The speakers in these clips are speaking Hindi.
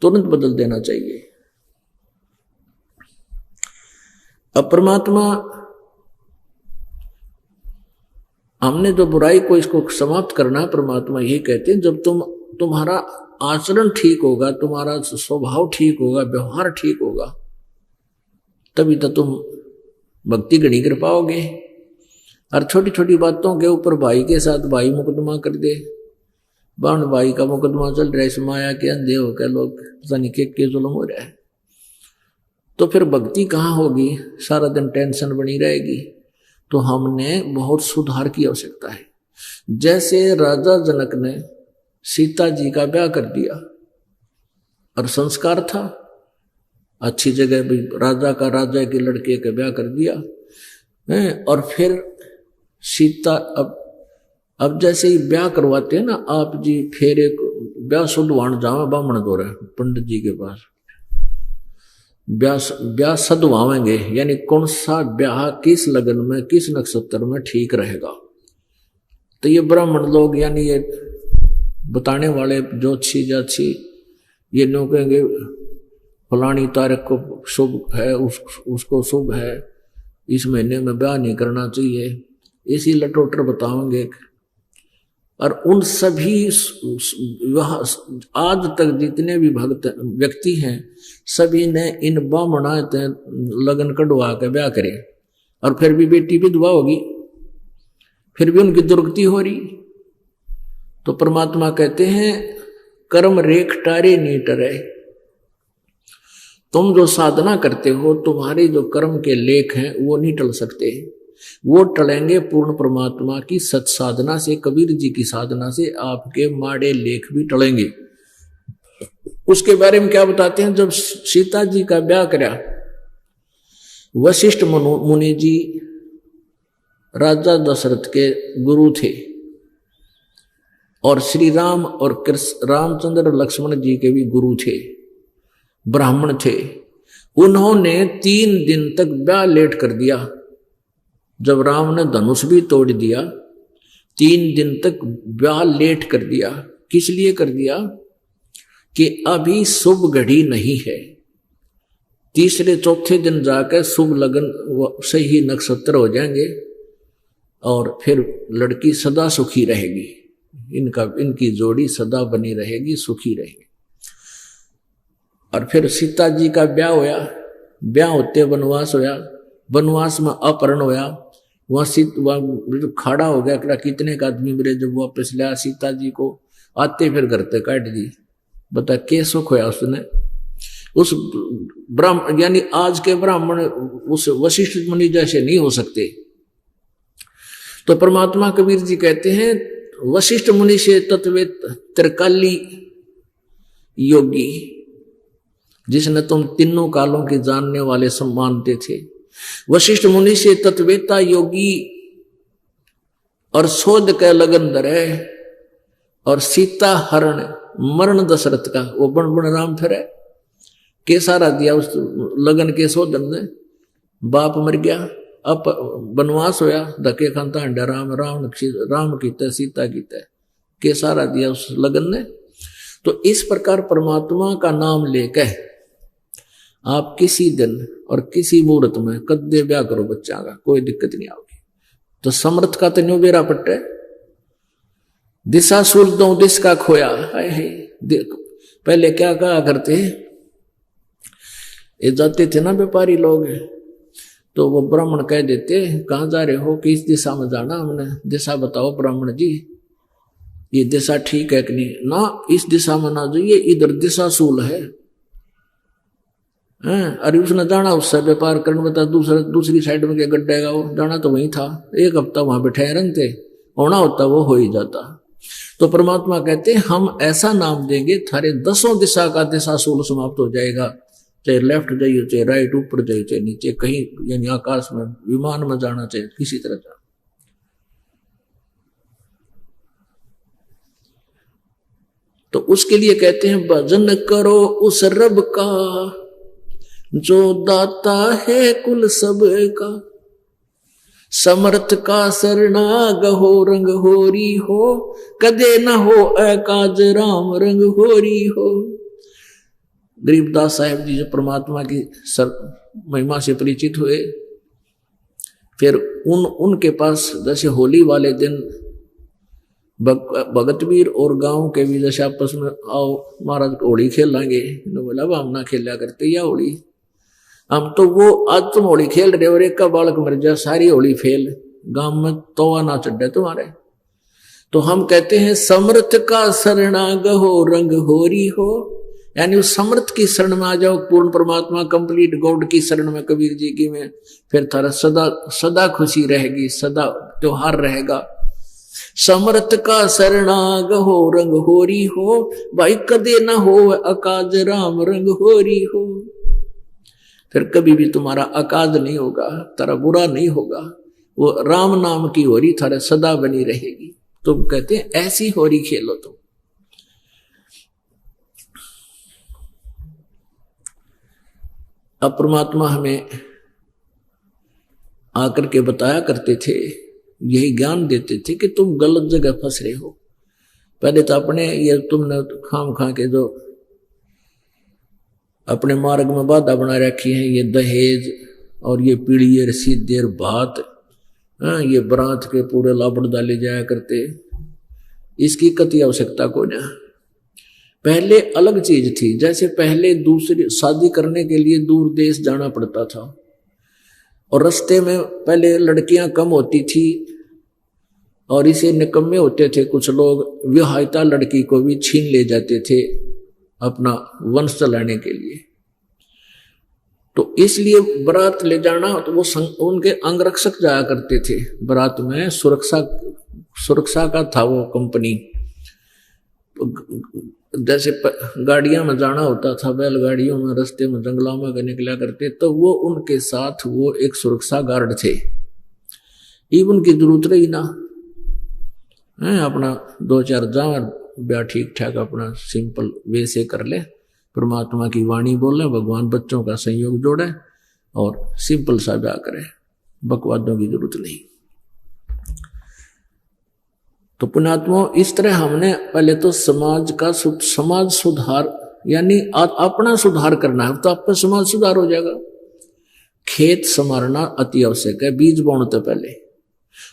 तुरंत बदल देना चाहिए। अब परमात्मा, हमने जो बुराई को इसको समाप्त करना, परमात्मा यही कहते हैं जब तुम्हारा आचरण ठीक होगा, तुम्हारा स्वभाव ठीक होगा, व्यवहार ठीक होगा, तभी तो तुम भक्ति गढ़ी कर पाओगे। और छोटी छोटी बातों के ऊपर भाई के साथ भाई मुकदमा कर दे, बाण भाई का मुकदमा चल रहा है, इस माया के अंधे होकर लोग पता नहीं के जुल्म हो रहा है, तो फिर भक्ति कहाँ होगी? सारा दिन टेंशन बनी रहेगी। तो हमने बहुत सुधार की आवश्यकता है। जैसे राजा जनक ने सीता जी का ब्याह कर दिया और संस्कार था, अच्छी जगह भी राजा के लड़के का ब्याह कर दिया है, और फिर सीता अब जैसे ही ब्याह करवाते हैं ना आप जी, फिर एक ब्याह शुद्धवान जावे ब्राह्मण दो रहे पंडित जी के पास, ब्याह सदवावेंगे, यानी कौन सा ब्याह किस लगन में किस नक्षत्र में ठीक रहेगा। तो ये ब्राह्मण लोग यानी ये बताने वाले ज्योतिषी जाछी ये नो कहेंगे फलानी तारीख को शुभ है, उसको शुभ है, इस महीने में ब्याह नहीं करना चाहिए, इसी लटोटर बताओगे। और उन सभी आज तक जितने भी भक्त व्यक्ति हैं सभी ने इन ब्राह्मणा लगन कढ़वा के ब्याह करे, और फिर भी बेटी विधवा होगी, फिर भी उनकी दुर्गति हो रही। तो परमात्मा कहते हैं कर्म रेख टारे नहीं टरे। तुम जो साधना करते हो, तुम्हारे जो कर्म के लेख हैं वो नहीं टल सकते, वो टलेंगे पूर्ण परमात्मा की सत साधना से, कबीर जी की साधना से आपके माड़े लेख भी टलेंगे। उसके बारे में क्या बताते हैं? जब सीता जी का ब्याह करा, वशिष्ठ मुनि जी राजा दशरथ के गुरु थे, और श्री राम और रामचंद्र लक्ष्मण जी के भी गुरु थे, ब्राह्मण थे। उन्होंने 3 दिन तक ब्याह लेट कर दिया। जब राम ने धनुष भी तोड़ दिया, 3 दिन तक ब्याह लेट कर दिया। किस लिए कर दिया? कि अभी शुभ घड़ी नहीं है, तीसरे चौथे दिन जाकर शुभ लगन सही नक्षत्र हो जाएंगे और फिर लड़की सदा सुखी रहेगी, इनकी जोड़ी सदा बनी रहेगी, सुखी रहेगी। और फिर सीता जी का ब्याह होया, ब्याह होते वनवास होया, वनवास में अपहरण होया, वहां खड़ा हो गया, कितने का आदमी मेरे जब वापस लाया सीता जी को, आते फिर घर पे काट दी। बता के सुख होया उसने, उस ब्राह्मण यानी आज के ब्राह्मण उस वशिष्ठ मुनि जैसे नहीं हो सकते। तो परमात्मा कबीर जी कहते हैं वशिष्ठ मुनि से तत्वेत त्रिकाली योगी, जिसने तुम तीनों कालों के जानने वाले सम्मानते थे। वशिष्ठ मुनि से तत्वेता योगी और शोध के लगन धरे, और सीता हरण मरण दशरथ का वो बण बण राम फिरे के सारा दिया उस लगन के शोधन ने। बाप मर गया, अब वनवास होया, धके खानता हंडा राम कीता सीता कीता के सारा दिया उस लगन ने। तो इस प्रकार परमात्मा का नाम लेकर आप किसी दिन और किसी मुहूर्त में कद्दे ब्याह करो बच्चा का, कोई दिक्कत नहीं आओगी। तो समर्थ का तो न्यू बेरा पट्टे, दिशा सूल दो दिश का खोया। पहले क्या कहा करते, ये जाते थे ना व्यापारी लोग, तो वो ब्राह्मण कह देते कहाँ जा रहे हो, किस दिशा में जाना, हमने दिशा बताओ ब्राह्मण जी, ये दिशा ठीक है कि नहीं ना, इस दिशा में ना जाइए, इधर दिशा सूल है। अरे उसने जाना उससे व्यापार करने, बता दूसरी साइड में क्या गड्ढा का, वो जाना तो वही था, 1 हफ्ता वहां बैठे रहते, होना होता वो हो ही जाता। तो परमात्मा कहते हम ऐसा नाम देंगे थारे 10 दिशा का दिशा सूल समाप्त हो जाएगा, चाहे लेफ्ट जाइए, चाहे राइट, ऊपर जाइए, चाहे नीचे, कहीं यानी आकाश में विमान में जाना, चाहे किसी तरह जाना। तो उसके लिए कहते हैं भजन करो उस रब का जो दाता है कुल सब का, समर्थ का सरना गहो रंग होरी हो, कदे न हो अकाज राम रंग होरी हो। गरीबदास साहेब जी जो परमात्मा की महिमा से परिचित हुए, फिर उनके पास जैसे होली वाले दिन भगतवीर और गांव के भी जैसे आपस में आओ महाराज होली खेल लेंगे, बोला अब हम ना खेला करते या होली, हम तो वो आज तुम होली खेल रहे और एक का बालक मर जाए सारी होली फेल, गांव में तोवा ना चढ़े तुम्हारे। तो हम कहते हैं समर्थ का शरणाग हो रंग होरी हो, यानी उस समर्थ की शरण में आ जाओ, पूर्ण परमात्मा कंप्लीट गॉड की शरण में, कबीर जी की में, फिर थारा सदा सदा खुशी रहेगी, सदा त्योहार रहेगा। समर्थ का शरणाग हो रंग होरी हो, भाई कदे न हो अकाज राम रंग होरी हो, फिर कभी भी तुम्हारा अकाज नहीं होगा, तारा बुरा नहीं होगा, वो राम नाम की होरी थारा सदा बनी रहेगी। तुम कहते हैं ऐसी होरी खेलो तुम। अब परमात्मा हमें आकर के बताया करते थे, यही ज्ञान देते थे कि तुम गलत जगह फंस रहे हो। पहले तो अपने ये तुमने खाम खा के जो अपने मार्ग में बाधा बना रखी है, ये दहेज और ये पीढ़ी रसीद देर बात, ये बरात के पूरे लापड़ डाले जाया करते, इसकी कति आवश्यकता को ना। पहले अलग चीज थी, जैसे पहले दूसरी शादी करने के लिए दूर देश जाना पड़ता था और रास्ते में पहले लड़कियां कम होती थी और इसे निकम्मे होते थे कुछ लोग, विवाहिता लड़की को भी छीन ले जाते थे अपना वंश चलाने के लिए। तो इसलिए बारात ले जाना, तो वो उनके अंगरक्षक जाया करते थे बारात में, सुरक्षा का था वो कंपनी। जैसे गाड़ियां में जाना होता था, बैलगाड़ियों में, रास्ते में जंगलों में निकला करते, तो वो उनके साथ वो एक सुरक्षा गार्ड थे। इवन की जरूरत रही ना, अपना 2-4 जावर ब्याह ठीक ठाक अपना सिंपल वे से कर ले, परमात्मा की वाणी बोले, भगवान बच्चों का संयोग जोड़े और सिंपल सा ब्याह करे, बकवादों की जरूरत नहीं। तो पुण्यात्मा, इस तरह हमने पहले तो समाज सुधार यानी अपना सुधार करना है, तो आपका समाज सुधार हो जाएगा। खेत संवारना अति आवश्यक है, बीज बोने पहले।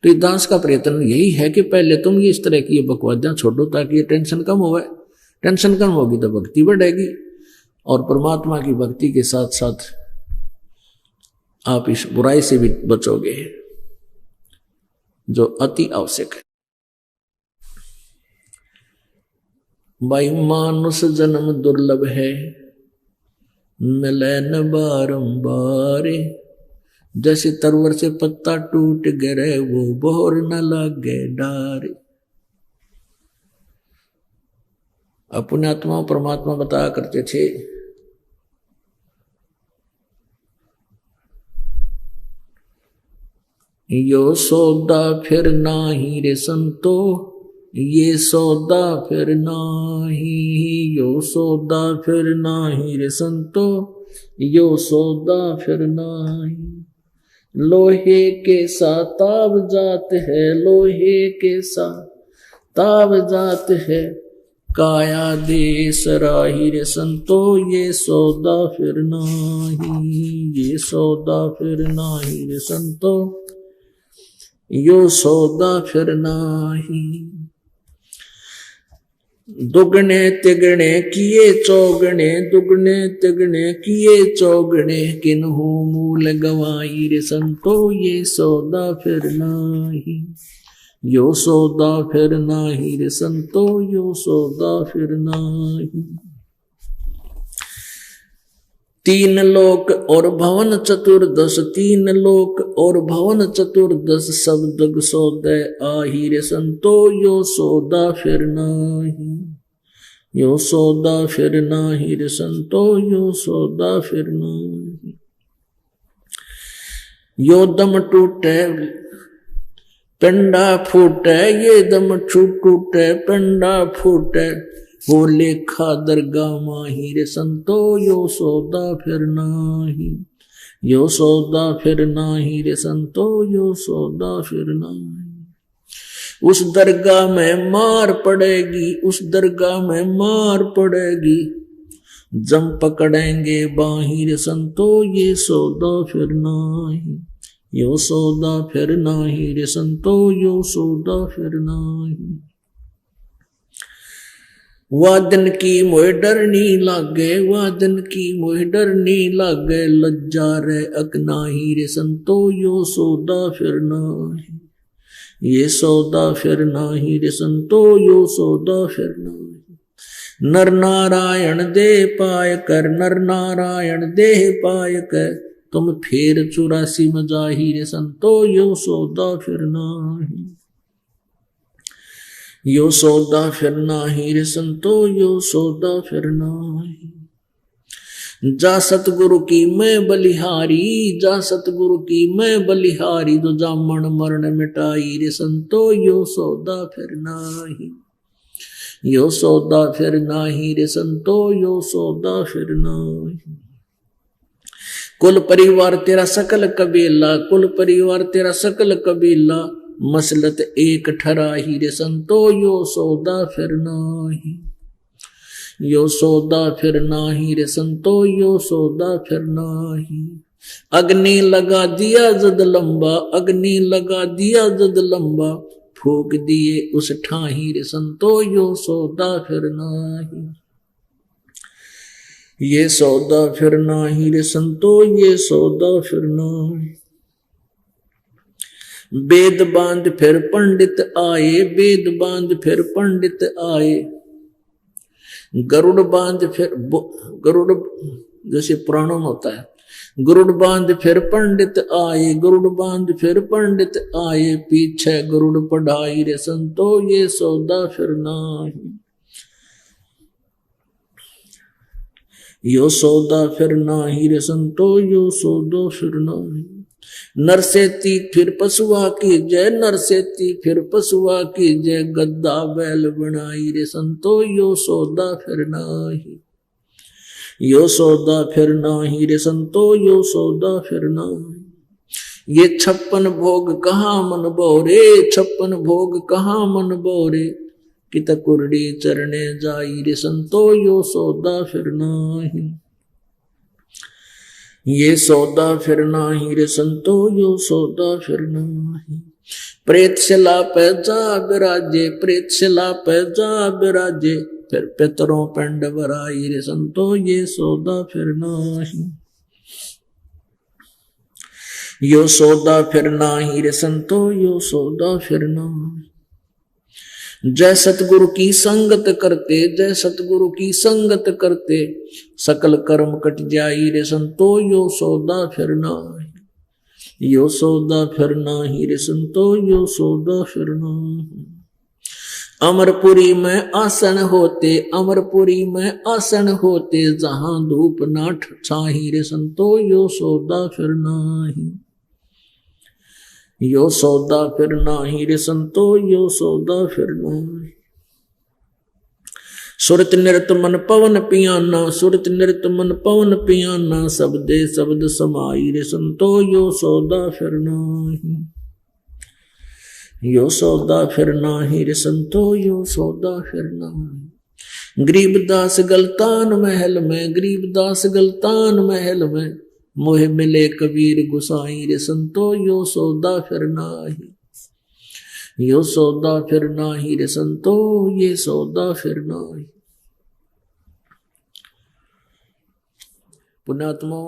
तो ये दास का प्रयत्न यही है कि पहले तुम ये इस तरह की बकवादियां छोड़ो, ताकि ये टेंशन कम हो। टेंशन कम होगी तो भक्ति बढ़ेगी, और परमात्मा की भक्ति के साथ साथ आप इस बुराई से भी बचोगे जो अति आवश्यक है। भाई मानुष जन्म दुर्लभ है, मिले न बारंबार, जैसे तरवर से पत्ता टूट गिरे वो बोर न लगे डार। अपने आत्मा परमात्मा बताया करते थे, यो सौदा फिर नाही रे संतो, ये सौदा फिर नाही, यो सौदा फिर नाही रे संतो, यो सौदा फिर नाही। लोहे के साथ ताब जात है, लोहे के साथ ताब जात है, काया दे सराही रे संतो, ये सौदा फिर नाही, ये सौदा फिर नाही रे संतो, यो सौदा फिर नाही। दुगने तिगने किए चौगने, दुगने तिगने किए चौगने, किन्हू मूल गवाई रे संतो, ये सौदा फिर नाही, यो सौदा फिर नाही रे संतो, यो सौदा फिर नाही। 3 लोक और भवन चतुर्दश, 3 लोक और भवन चतुर्दश, सब दुग सौदे आही रे संतो, यो सौदा फिर नाही, यो सौदा फिर नाही रे संतो, यो सौदा फिर नाही। यो दम टूटे पिंडा फूटे, ये दम टूटे पिंडा फूटे, हो लेखा दरगाह माही रे संतो, यो सौदा फिर नाही, यो सौदा फिर नाही रे संतो, यो सौदा फिर नाही। उस दरगाह में मार पड़ेगी, उस दरगाह में मार पड़ेगी, जम पकड़ेंगे बाहिर संतो ये सौदा फिर नाही, यो सौदा फिर नाही रे संतो, यो सौदा फिर नाही। वादन की मोह डरनी लागे, वादन की मोह डरनी लागे, लज्जा रे अकनाही रे संतो, यो सौदा फिर नाही, ये सौदा फिर नाही रे संतो, यो सौदा फिर नाही। नर नारायण दे पाय कर, नर नारायण देह पाय कर, तुम फेर 84 में जाही रे संतो, यो सौदा फिर नाही, यो सौदा फिर नाही रे संतो, यो सौदा फिर नाही। जा सतगुरु की मैं बलिहारी, जा सतगुरु की मैं बलिहारी, तो जामन मरण मिटाई रे संतो, यो सौदा फिर नाही, यो सौदा फिर नाही रे संतो, यो सौदा फिर नाही। कुल परिवार तेरा सकल कबीला, कुल परिवार तेरा सकल कबीला, मसलत एक ठराही रे संतो, यो सौदा फिर नाही, यो सौदा फिर नाही रे संतो, यो सौदा फिर नाही। अग्नि लगा दिया जद लंबा, अग्नि लगा दिया जद लंबा, फूक दिए उस ठाही रे संतो, यो सौदा फिर नाही, ये सौदा फिर नाही रे संतो, ये सौदा फिर नाही। वेद बांध फिर पंडित आए, वेद बांध फिर पंडित आए, गरुड़ बांध फिर गरुड़ जैसे पुराणों में होता है, गरुड़ बांध फिर पंडित आए, गरुड़ बांध फिर पंडित आए, पीछे गरुड़ पढ़ाई रे संतो, ये सौदा फिर नाही, यो सौदा फिर नाही रे संतो, यो सौदा फिर नाही। नर से ती फिर पशुआ की जय, नर से ती फिर पशुआ की जय, गद्दा बैल बनाई रे संतो, यो सौदा फिर नाही, यो सौदा फिर नाही रे संतो, यो सौदा फिर नाही। ये 56 भोग कहाँ मन बोरे, 56 भोग कहाँ मन बोरे, कित कुरडी चरणे जाई रे संतो, यो सौदा फिर नाही, ये सौदा फिर नाही रे संतो, यो सौदा फिर नाही। प्रेत शिला पे जा बिराजे, प्रेत शिला पे जा बिराजे, फिर पितरों पिंड भराई रे संतो, ये सौदा फिर नाही, यो सौदा फिर नाही रे संतो, यो सौदा फिर नाही। जय सतगुरु की संगत करते, जय सतगुरु की संगत करते, सकल कर्म कट जाई रे संतो, यो सौदा फिर नाही, यो सौदा फिर नाही रे संतो, यो सौदा फिर नाही। अमरपुरी में आसन होते, अमरपुरी में आसन होते, जहां धूप ना छाही रे संतो, यो सौदा फिर नाही, यो सौदा फिर नाही रे संतो, यो सौदा फिर नाही। सुरत नृत मन पवन पियाना, सुरत नृत मन पवन पियाना, शब्दे शब्द समाई रे संतो, यो सौदा फिर नाही, यो सौदा फिर नाही रे संतो, यो सौदा फिर नाही। गरीबदास गलतान महल में, गरीबदास गलतान महल में, मोह मिले कबीर गुसाई रे संतो, यो सौदा फिर नाही, यो सौदा फिर नाही रे संतो, ये सौदा फिर नाही। पुण्यात्मा